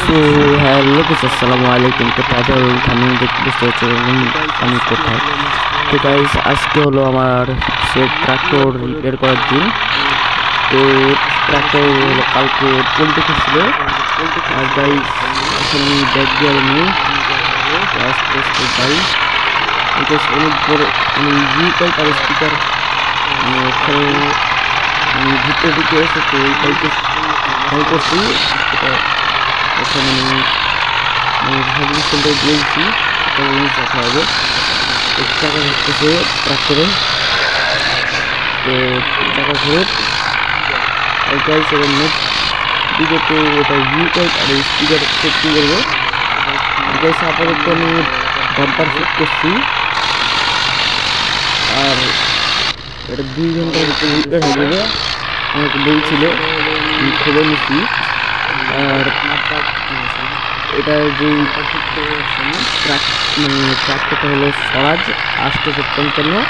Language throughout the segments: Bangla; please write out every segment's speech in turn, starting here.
সো হ্যালো গাইস, আসসালামু আলাইকুম। তো টাইটেল থাম্বনেল দেখতে বুঝতে পারছেন আমি কোথায়। তো গাইস আজকে হলো আমার সে ট্রাক্টর রিপেয়ার করার দিন। তো ট্রাক্টর হলো কালকে পোল্টে ছিল, আর গাইস এখন ব্যাগ দিয়ে নিয়ে আস্তে আস্তে যাই। গাইস অনেক বড় ভিউটাই তার স্পিকার ওখানে ভিতরে ঢুকে এসে, তো এই বাইকে ট্রাই করছি। এটা এখন আমি সার্ভিস সেন্টারে দিয়েছি, এটা জিনিস রাখা হবে। টাকা হচ্ছে ট্রাক্টরে, তো টাকা ফেরত গাইস এবার নেক্সট ভিডিওতে এটা ভিউ টাইপ আর স্পিকার চেক করবো। গাইস আপাতত আমি বাম্পার সেট করছি, আর এটা 2 ঘন্টার ভিতরে রিপেয়ার হয়ে যাবে আমাকে বলছিল, আমি খবর নিচ্ছি। আর এটা যে ট্রাক্টরটা হলো স্বরাজ 855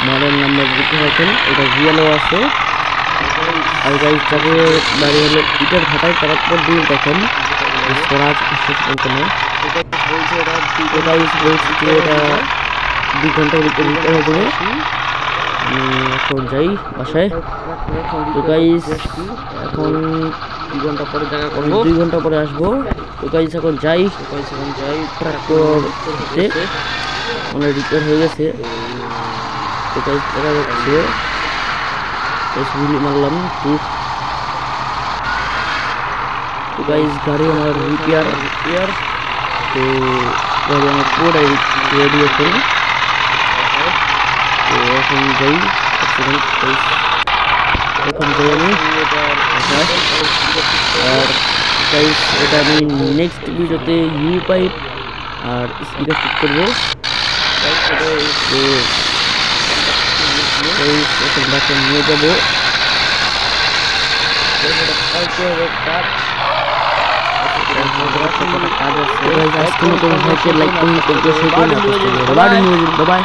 মডেল নাম্বার দিতে হয়েছেন, এটা রিয়েলও আছে। আর গাইস যাকে বাড়ি হলো ইটার ভাটায় তারপর দিয়ে দেখেন স্বরাজ 855। বলছি যে এটা 2 ঘন্টার ভিতরে রিপেয়ার হয়ে যাবে। এখন যাই বাসায়। তো গাইস এখন 2 ঘন্টা পরে দেখা করবো, 2 ঘন্টা পরে আসবো। তো গাইস এখন যাই ট্রাক্টরতে মানে রিপেয়ার হয়ে গেছে। তো গাইস দেখা যাচ্ছে মারলাম তো গাইস গাড়ি আমার রিপেয়ার। তো গাড়ি আমার পুরোটাই রেডি আছে। তো এখন যাই, এখন যাই আমি। আর গাইস এটা আমি নেক্সট ভিডিওতে ইউ পাইপ আর স্পিকার ফিট করবো। এখন বাসে নিয়ে যাবো। কাজ আছে, লাইক করুন, বাই।